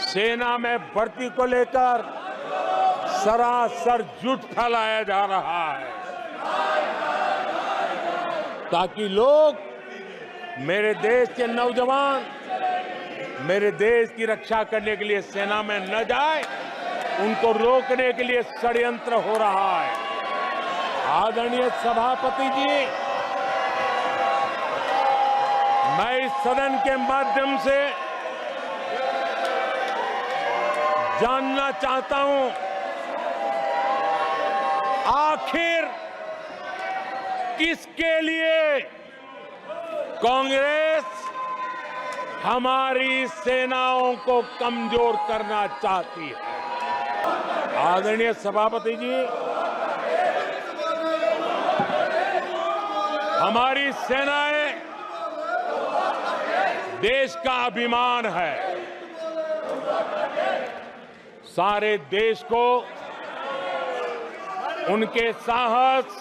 सेना में भर्ती को लेकर सरासर झूठ फैलाया जा रहा है ताकि लोग, मेरे देश के नौजवान मेरे देश की रक्षा करने के लिए सेना में न जाए, उनको रोकने के लिए षड्यंत्र हो रहा है। आदरणीय सभापति जी, मैं इस सदन के माध्यम से जानना चाहता हूं, आखिर किसके लिए कांग्रेस हमारी सेनाओं को कमजोर करना चाहती है। आदरणीय सभापति जी, हमारी सेनाएं देश का अभिमान है। सारे देश को उनके साहस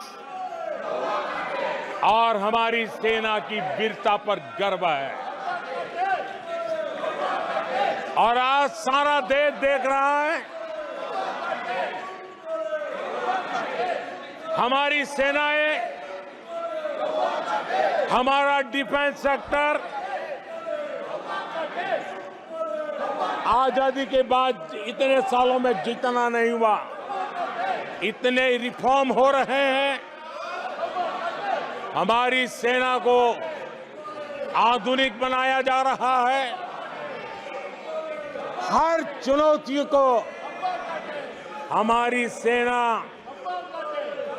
और हमारी सेना की वीरता पर गर्व है और आज सारा देश देख रहा है हमारी सेनाएं, हमारा डिफेंस सेक्टर आजादी के बाद इतने सालों में जितना नहीं हुआ, इतने रिफॉर्म हो रहे हैं। हमारी सेना को आधुनिक बनाया जा रहा है। हर चुनौती को हमारी सेना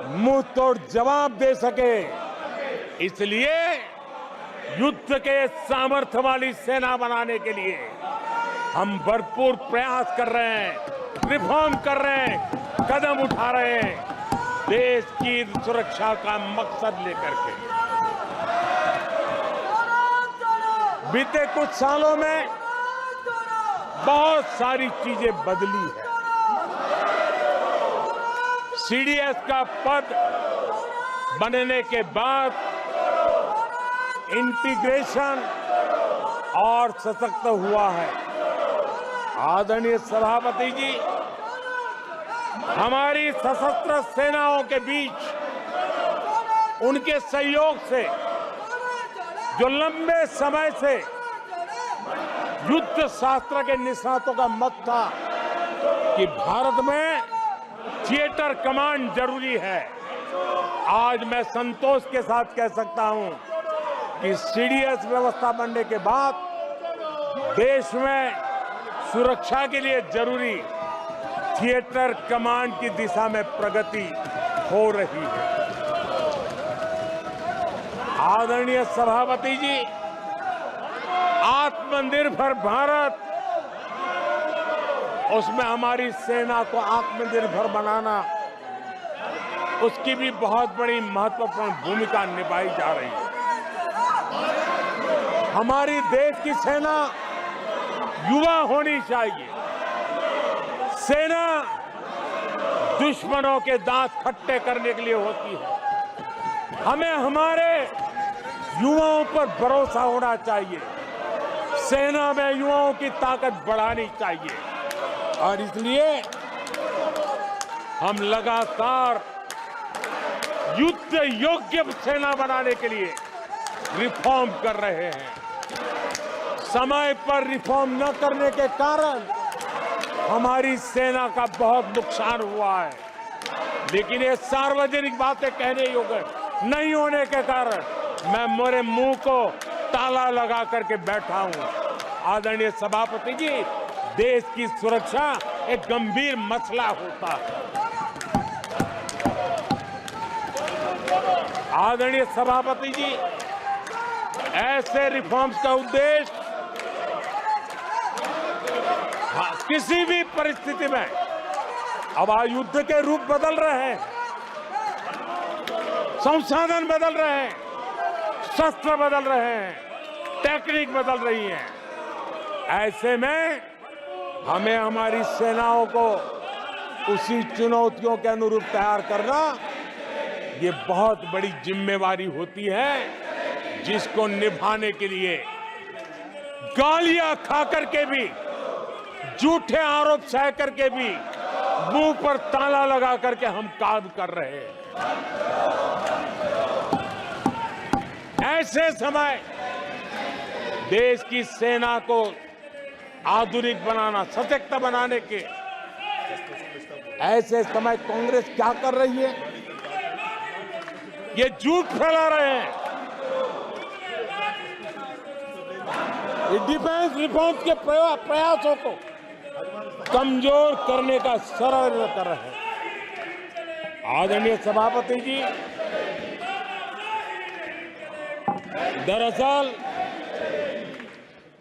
मुंह तोड़ जवाब दे सके, इसलिए युद्ध के सामर्थ्य वाली सेना बनाने के लिए हम भरपूर प्रयास कर रहे हैं, रिफॉर्म कर रहे हैं, कदम उठा रहे हैं, देश की सुरक्षा का मकसद लेकर के। बीते कुछ सालों में बहुत सारी चीजें बदली है। सीडीएस का पद बनने के बाद इंटीग्रेशन और सशक्त हुआ है। आदरणीय सभापति जी, हमारी सशस्त्र सेनाओं के बीच उनके सहयोग से जो लंबे समय से युद्ध शास्त्र के निष्णातों का मत था कि भारत में थिएटर कमांड जरूरी है, आज मैं संतोष के साथ कह सकता हूं कि सीडीएस व्यवस्था बनने के बाद देश में सुरक्षा के लिए जरूरी थिएटर कमांड की दिशा में प्रगति हो रही है। आदरणीय सभापति जी, आत्मनिर्भर भारत, उसमें हमारी सेना को आत्मनिर्भर बनाना, उसकी भी बहुत बड़ी महत्वपूर्ण भूमिका निभाई जा रही है। हमारी देश की सेना युवा होनी चाहिए। सेना दुश्मनों के दांत खट्टे करने के लिए होती है। हमें हमारे युवाओं पर भरोसा होना चाहिए। सेना में युवाओं की ताकत बढ़ानी चाहिए और इसलिए हम लगातार युद्ध योग्य सेना बनाने के लिए रिफॉर्म कर रहे हैं। समय पर रिफॉर्म न करने के कारण हमारी सेना का बहुत नुकसान हुआ है, लेकिन ये सार्वजनिक बातें कहने योग्य नहीं होने के कारण मैं मेरे मुंह को ताला लगा करके बैठा हूं। आदरणीय सभापति जी, देश की सुरक्षा एक गंभीर मसला होता है। आदरणीय सभापति जी, ऐसे रिफॉर्म्स का उद्देश्य किसी भी परिस्थिति में, अब युद्ध के रूप बदल रहे हैं, संसाधन बदल रहे हैं, शस्त्र बदल रहे हैं, टेक्निक बदल रही है। ऐसे में हमें हमारी सेनाओं को उसी चुनौतियों के अनुरूप तैयार करना, ये बहुत बड़ी जिम्मेवारी होती है, जिसको निभाने के लिए गालियां खा करके भी झूठे आरोप सह करके भी मुंह पर ताला लगा करके हम काम कर रहे हैं। ऐसे समय देश की सेना को आधुनिक बनाना, सशक्त बनाने के ऐसे समय कांग्रेस क्या कर रही है? ये झूठ फैला रहे हैं। ये डिफेंस रिफॉर्म के प्रयासों को कमजोर करने का षड्यंत्र कर रहे हैं। आदरणीय सभापति जी, दरअसल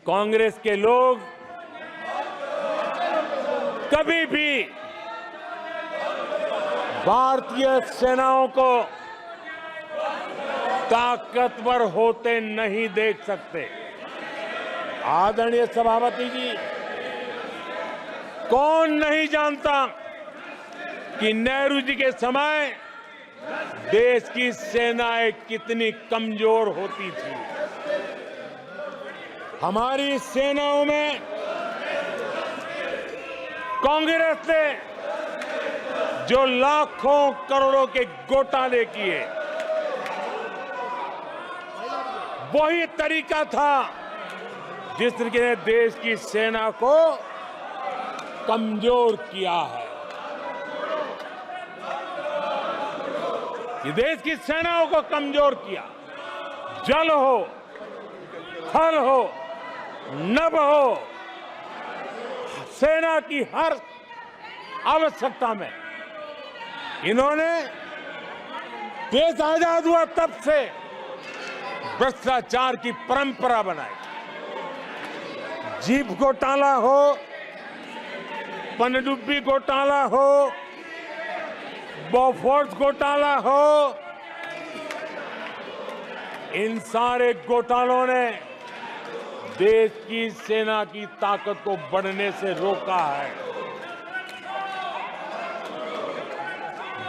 कांग्रेस के लोग कभी भी भारतीय सेनाओं को ताकतवर होते नहीं देख सकते। आदरणीय सभापति जी, कौन नहीं जानता कि नेहरू जी के समय देश की सेनाएं कितनी कमजोर होती थी। हमारी सेनाओं में कांग्रेस ने जो लाखों करोड़ों के घोटाले किए, वही तरीका था जिस तरीके ने देश की सेना को कमजोर किया है। ये देश की सेनाओं को कमजोर किया। जल हो, थल हो, नभ हो, सेना की हर आवश्यकता में इन्होंने देश आजाद हुआ तब से भ्रष्टाचार की परंपरा बनाई। जीप घोटाला हो, पनडुब्बी घोटाला हो, बोफोर्स घोटाला हो, इन सारे घोटालों ने देश की सेना की ताकत को बढ़ने से रोका है।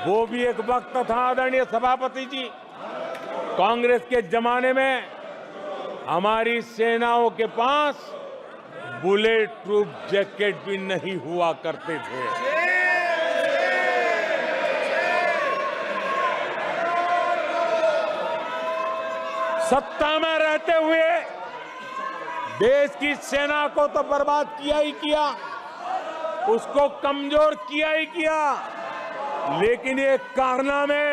वो भी एक वक्त था आदरणीय सभापति जी, कांग्रेस के जमाने में हमारी सेनाओं के पास बुलेट प्रूफ जैकेट भी नहीं हुआ करते थे। सत्ता में रहते हुए देश की सेना को तो बर्बाद किया ही किया, उसको कमजोर किया ही किया, लेकिन ये कारनामे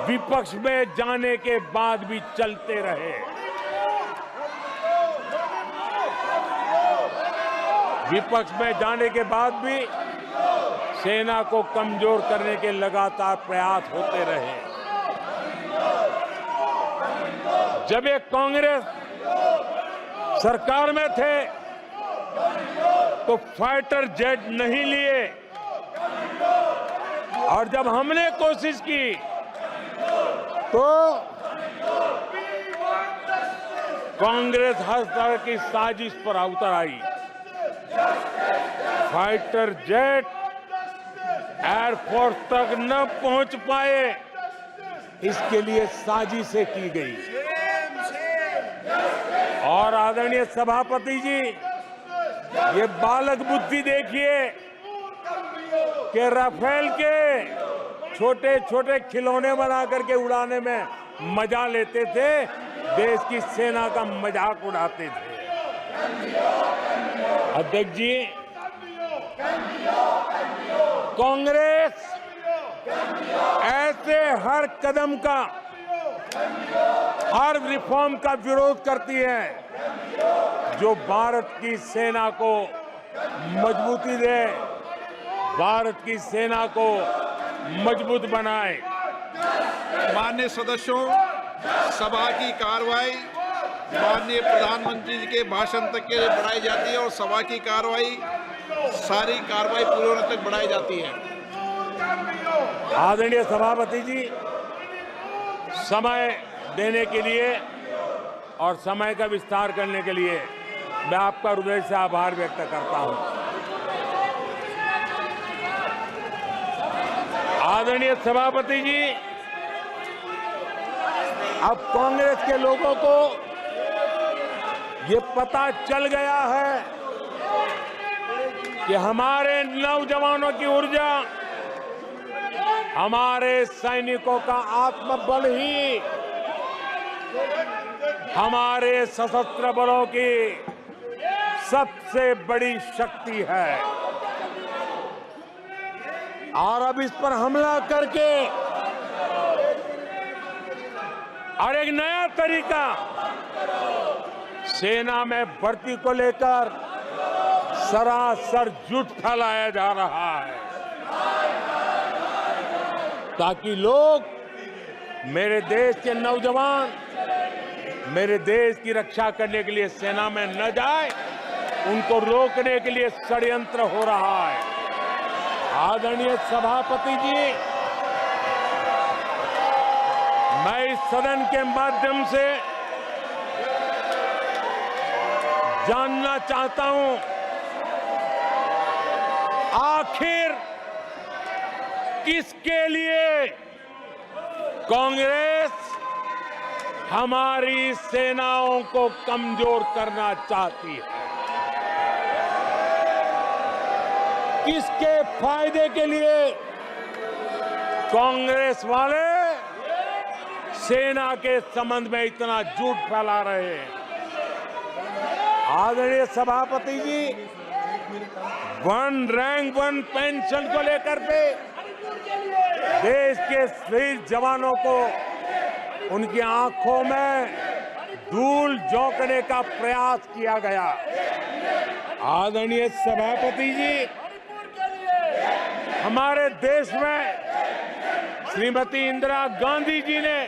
विपक्ष में जाने के बाद भी चलते रहे। विपक्ष में जाने के बाद भी सेना को कमजोर करने के लगातार प्रयास होते रहे। जब ये कांग्रेस सरकार में थे तो फाइटर जेट नहीं लिए, और जब हमने कोशिश की तो कांग्रेस हर तरह की साजिश पर उतर आई। फाइटर जेट एयरफोर्स तक न पहुंच पाए, इसके लिए साजिशें की गई। और आदरणीय सभापति जी, ये बालक बुद्धि देखिए कि राफेल के छोटे छोटे खिलौने बना करके उड़ाने में मजा लेते थे, देश की सेना का मजाक उड़ाते थे। अध्यक्ष जी, कांग्रेस ऐसे हर कदम का, हर रिफॉर्म का विरोध करती है जो भारत की सेना को मजबूती दे, भारत की सेना को मजबूत बनाए। माननीय सदस्यों, सभा की कार्रवाई माननीय प्रधानमंत्री जी के भाषण तक के लिए बढ़ाई जाती है और सभा की कार्रवाई सारी कार्रवाई पूरे होने तक बढ़ाई जाती है। आदरणीय सभापति जी, समय देने के लिए और समय का विस्तार करने के लिए मैं आपका हृदय से आभार व्यक्त करता हूं। आदरणीय सभापति जी, अब कांग्रेस के लोगों को ये पता चल गया है कि हमारे नौजवानों की ऊर्जा, हमारे सैनिकों का आत्मबल ही हमारे सशस्त्र बलों की सबसे बड़ी शक्ति है। और अब इस पर हमला करके और एक नया तरीका सेना में भर्ती को लेकर सरासर झूठ फैलाया जा रहा है, ताकि लोग, मेरे देश के नौजवान मेरे देश की रक्षा करने के लिए सेना में न जाए, उनको रोकने के लिए षड्यंत्र हो रहा है। आदरणीय सभापति जी, मैं इस सदन के माध्यम से जानना चाहता हूं, आखिर किसके लिए कांग्रेस हमारी सेनाओं को कमजोर करना चाहती है? किसके फायदे के लिए कांग्रेस वाले सेना के संबंध में इतना झूठ फैला रहे हैं? आदरणीय सभापति जी, वन रैंक वन पेंशन को लेकर के देश के शहीद जवानों को उनकी आंखों में धूल झोंकने का प्रयास किया गया। आदरणीय सभापति जी, हमारे देश में श्रीमती इंदिरा गांधी जी ने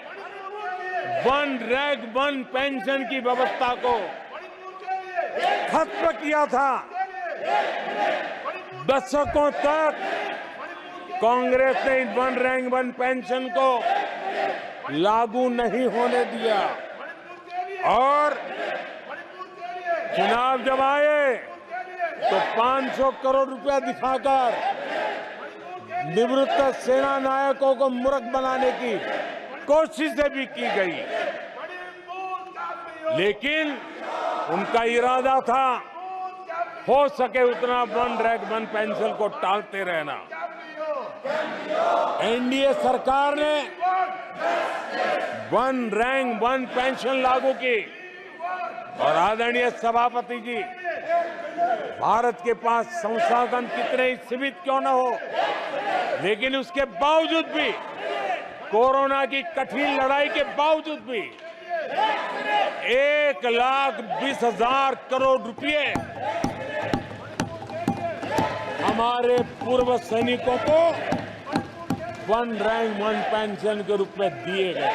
वन रैंक वन पेंशन की व्यवस्था को खत्म किया था। दशकों तक कांग्रेस ने वन रैंक वन पेंशन को लागू नहीं होने दिया और चुनाव जब आए तो 500 करोड़ रुपया दिखाकर निवृत्त सेना नायकों को मूर्ख बनाने की कोशिशें भी की गई, लेकिन उनका इरादा था हो सके उतना वन रैंक वन पेंशन को टालते रहना। एनडीए सरकार ने वन रैंक वन पेंशन लागू की और आदरणीय सभापति जी, भारत के पास संसाधन कितने ही सीमित क्यों न हो, लेकिन उसके बावजूद भी, कोरोना की कठिन लड़ाई के बावजूद भी 1,20,000 करोड़ रुपए हमारे पूर्व सैनिकों को वन रैंक वन पेंशन के रूप में दिए गए।